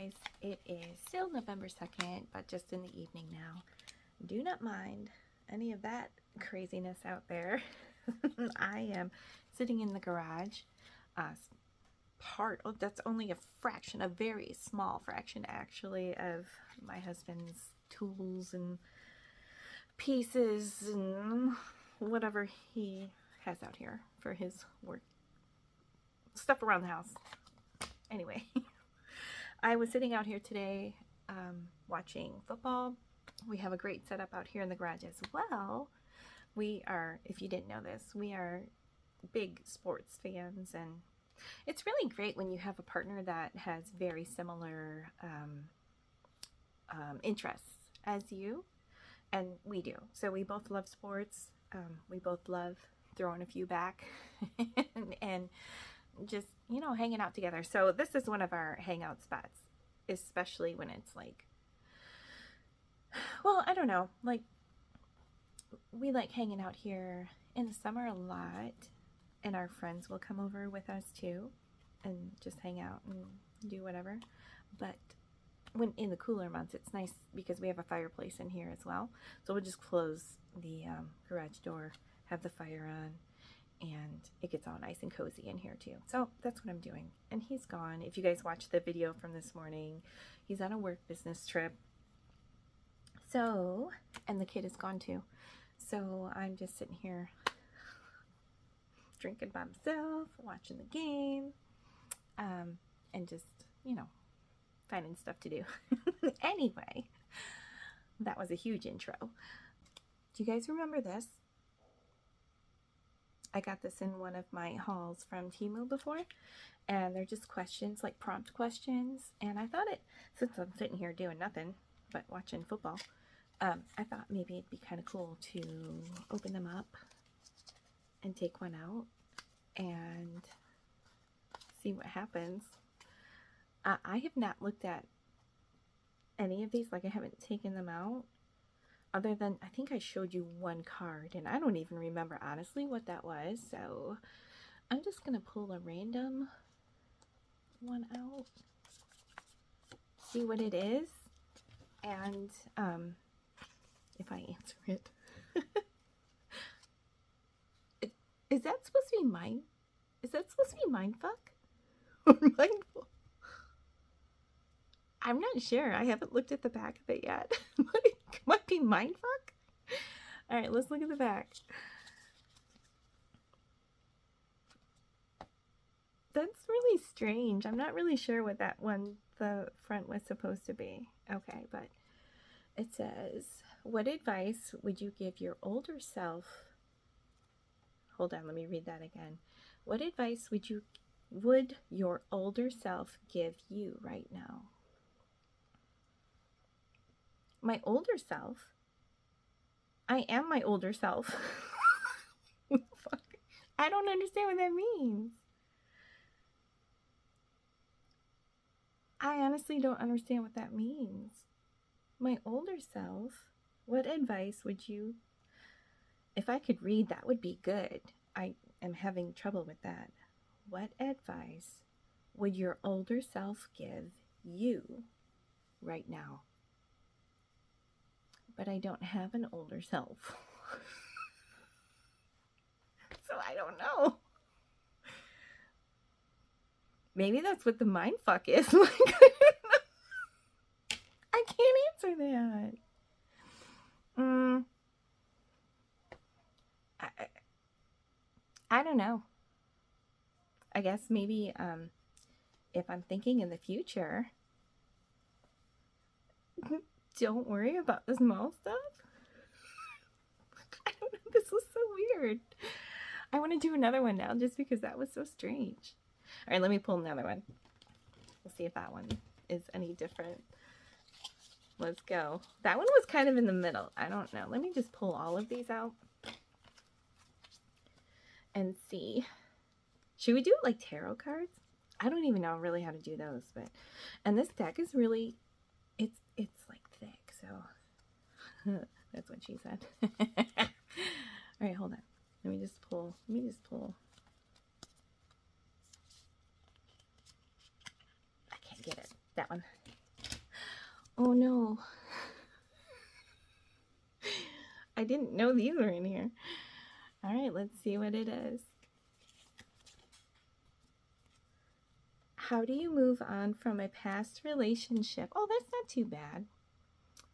guys. It is still November 2nd, but just in the evening now. Do not mind any of that craziness out there. I am sitting in the garage. That's only a fraction, a very small fraction actually, of my husband's tools and pieces and whatever he has out here for his work stuff around the house. Anyway, I was sitting out here today watching football. We have a great setup out here in the garage as well. We are, if you didn't know this, we are big sports fans, and it's really great when you have a partner that has very similar interests as you, and we do. So we both love sports. We both love throwing a few back and just, you know, hanging out together. So this is one of our hangout spots, especially when it's like, well, I don't know, like we like hanging out here in the summer a lot, and our friends will come over with us too and just hang out and do whatever. But when in the cooler months, it's nice because we have a fireplace in here as well. So we'll just close the garage door, have the fire on, and it gets all nice and cozy in here too. So that's what I'm doing. And he's gone. If you guys watched the video from this morning, he's on a work business trip. So, and the kid is gone too. So I'm just sitting here drinking by myself, watching the game, and just, you know, finding stuff to do. Anyway, that was a huge intro. Do you guys remember this? I got this in one of my hauls from Temu before, and they're just questions, like prompt questions, and I thought since I'm sitting here doing nothing but watching football, I thought maybe it'd be kind of cool to open them up and take one out and see what happens. I have not looked at any of these, like I haven't taken them out, other than I think I showed you one card, and I don't even remember honestly what that was. So I'm just gonna pull a random one out, see what it is, and if I answer it. Is that supposed to be mine? Is that supposed to be mindfuck? Or mindful? I'm not sure. I haven't looked at the back of it yet. Might be mindfuck? Alright, let's look at the back. That's really strange. I'm not really sure what that one, the front, was supposed to be. Okay, but it says, what advice would you give your older self? Hold on, let me read that again. What advice would your older self give you right now? My older self? I am my older self. Fuck. I don't understand what that means. I honestly don't understand what that means. My older self? What advice would you... If I could read, that would be good. I am having trouble with that. What advice would your older self give you right now? But I don't have an older self. So I don't know. Maybe that's what the mindfuck is. I can't answer that. I don't know. I guess maybe if I'm thinking in the future, don't worry about the small stuff. I don't know, this was so weird. I want to do another one now just because that was so strange. All right, let me pull another one. We'll see if that one is any different. Let's go. That one was kind of in the middle. I don't know. Let me just pull all of these out and see. Should we do like tarot cards? I don't even know really how to do those, but and this deck is really it's like thick, so that's what she said. All right, hold on. Let me just pull. I can't get it. That one. Oh no. I didn't know these were in here. All right, let's see what it is. How do you move on from a past relationship? Oh, that's not too bad.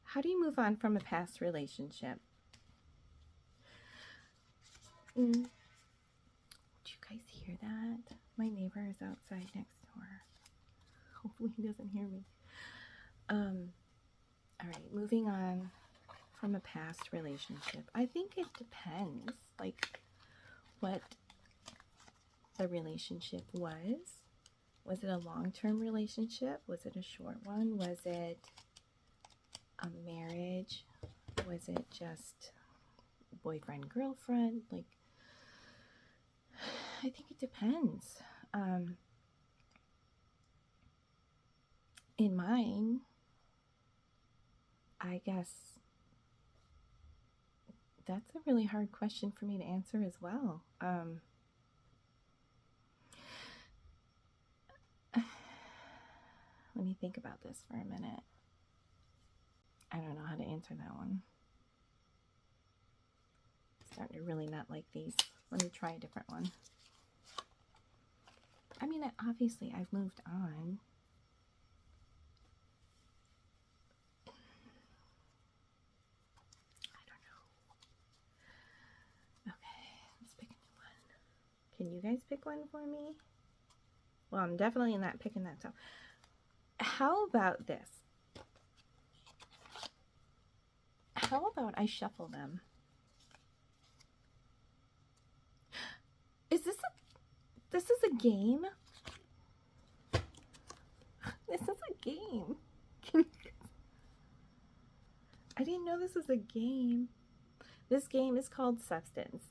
How do you move on from a past relationship? Did you guys hear that? My neighbor is outside next door. Hopefully he doesn't hear me. All right, moving on from a past relationship. I think it depends, like, what the relationship was. Was it a long-term relationship? Was it a short one? Was it a marriage? Was it just boyfriend, girlfriend? Like, I think it depends. In mine, I guess that's a really hard question for me to answer as well. Let me think about this for a minute. I don't know how to answer that one. I'm starting to really not like these. Let me try a different one. I mean, obviously I've moved on. I don't know. Okay, let's pick a new one. Can you guys pick one for me? Well, I'm definitely not picking that, so how about this? How about I shuffle them? Is this a game? This is a game. I didn't know this was a game. This game is called Substance,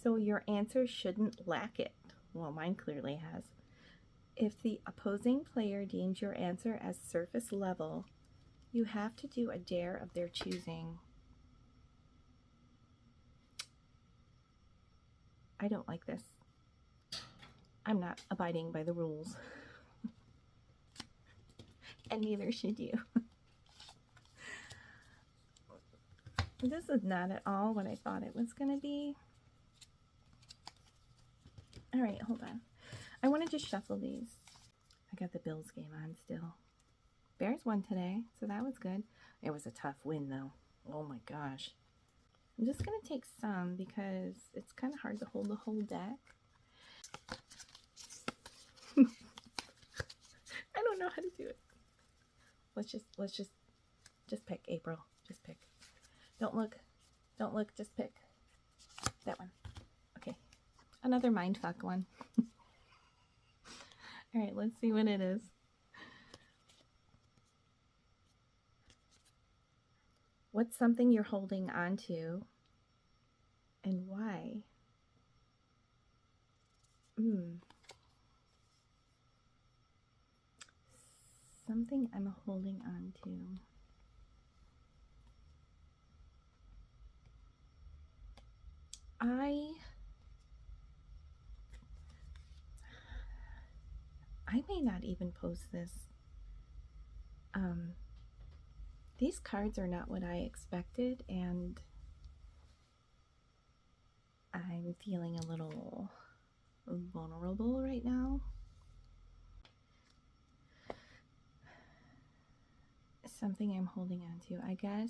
so your answer shouldn't lack it. Well, mine clearly has. If the opposing player deems your answer as surface level, you have to do a dare of their choosing. I don't like this. I'm not abiding by the rules. And neither should you. This is not at all what I thought it was going to be. All right, hold on. I want to just shuffle these. I got the Bills game on still. Bears won today, so that was good. It was a tough win, though. Oh my gosh. I'm just going to take some because it's kind of hard to hold the whole deck. I don't know how to do it. Let's just pick, April. Just pick. Don't look, just pick. That one. Okay. Another mindfuck one. All right, let's see what it is. What's something you're holding on to and why? Something I'm holding on to. I may not even post this. These cards are not what I expected, and I'm feeling a little vulnerable right now. Something I'm holding on to, I guess,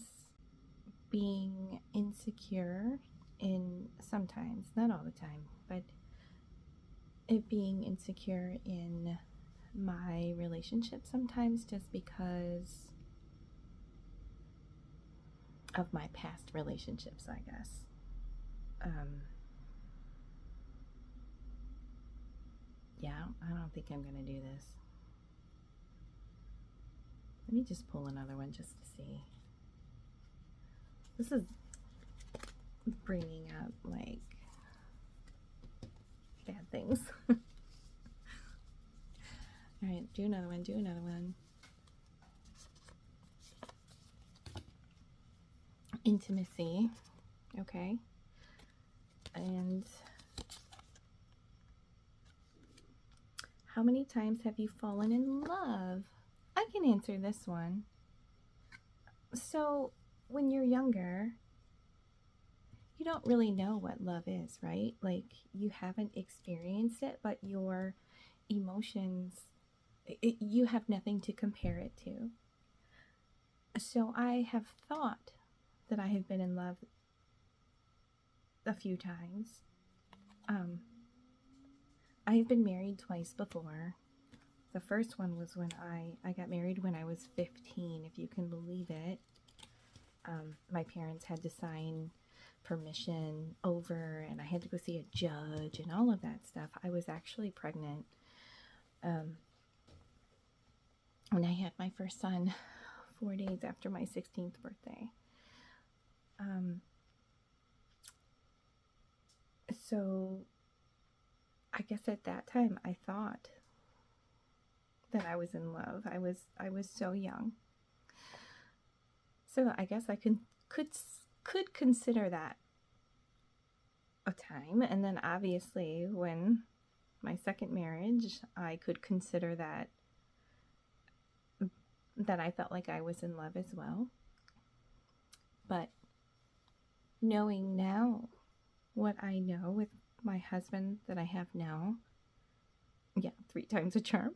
being insecure in sometimes, not all the time, but it being insecure in my relationship sometimes just because of my past relationships, I guess. Yeah, I don't think I'm gonna do this. Let me just pull another one just to see. This is bringing up like bad things. All right, do another one. Intimacy. Okay. And how many times have you fallen in love? I can answer this one. So when you're younger, you don't really know what love is, right? Like you haven't experienced it, but your emotions, you have nothing to compare it to. So I have thought that I have been in love a few times. I have been married twice before. The first one was when I got married when I was 15, if you can believe it. My parents had to sign permission over, and I had to go see a judge and all of that stuff. I was actually pregnant when I had my first son 4 days after my 16th birthday. So I guess at that time I thought that I was in love. I was so young. So I guess I could consider that a time. And then obviously when my second marriage, I could consider that I felt like I was in love as well. But knowing now what I know with my husband that I have now, yeah, 3 times a charm.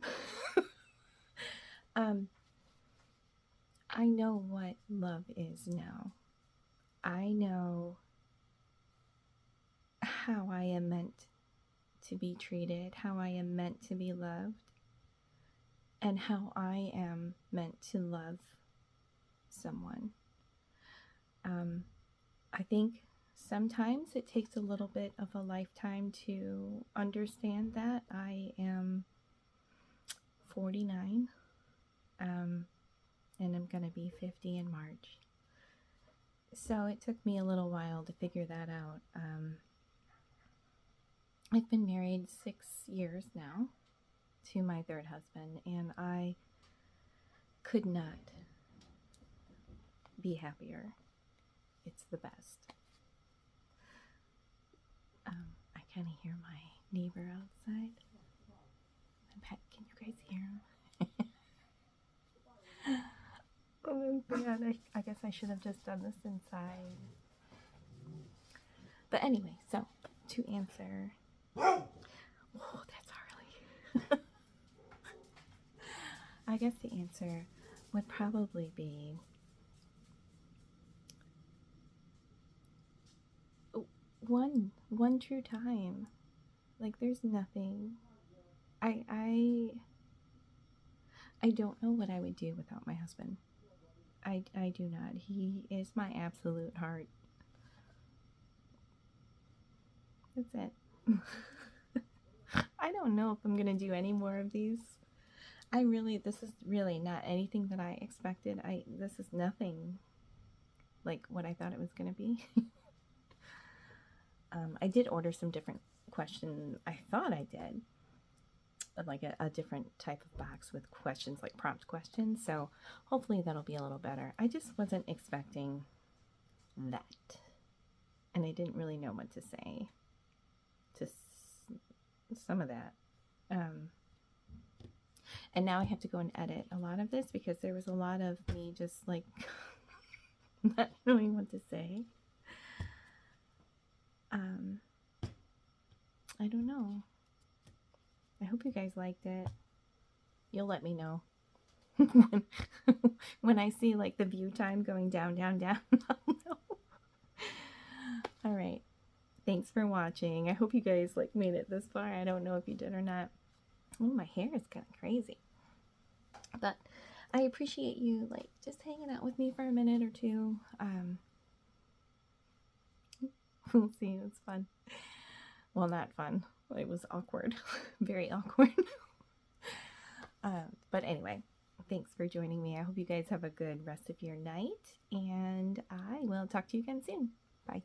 I know what love is now. I know how I am meant to be treated, how I am meant to be loved, and how I am meant to love someone. I think sometimes it takes a little bit of a lifetime to understand that. I am 49, and I'm going to be 50 in March. So it took me a little while to figure that out. I've been married 6 years now to my third husband, and I could not be happier. It's the best. I kind of hear my neighbor outside. Can you guys hear him? Oh man, I guess I should have just done this inside. But anyway, so to answer, oh, that's Harley. I guess the answer would probably be one true time. Like there's nothing. I don't know what I would do without my husband. I do not. He is my absolute heart. That's it. I don't know if I'm gonna do any more of these. This is really not anything that I expected. This is nothing like what I thought it was gonna be. I did order some different questions. I thought I did. Like a different type of box with questions, like prompt questions. So hopefully that'll be a little better. I just wasn't expecting that. And I didn't really know what to say to some of that. And now I have to go and edit a lot of this because there was a lot of me just like not knowing what to say. I don't know. I hope you guys liked it. You'll let me know when I see like the view time going down, down, down. I'll know. All right. Thanks for watching. I hope you guys like made it this far. I don't know if you did or not. Oh, my hair is kind of crazy. But I appreciate you like just hanging out with me for a minute or two. We'll see. It was fun. Well, not fun. It was awkward. Very awkward. But anyway, thanks for joining me. I hope you guys have a good rest of your night, and I will talk to you again soon. Bye.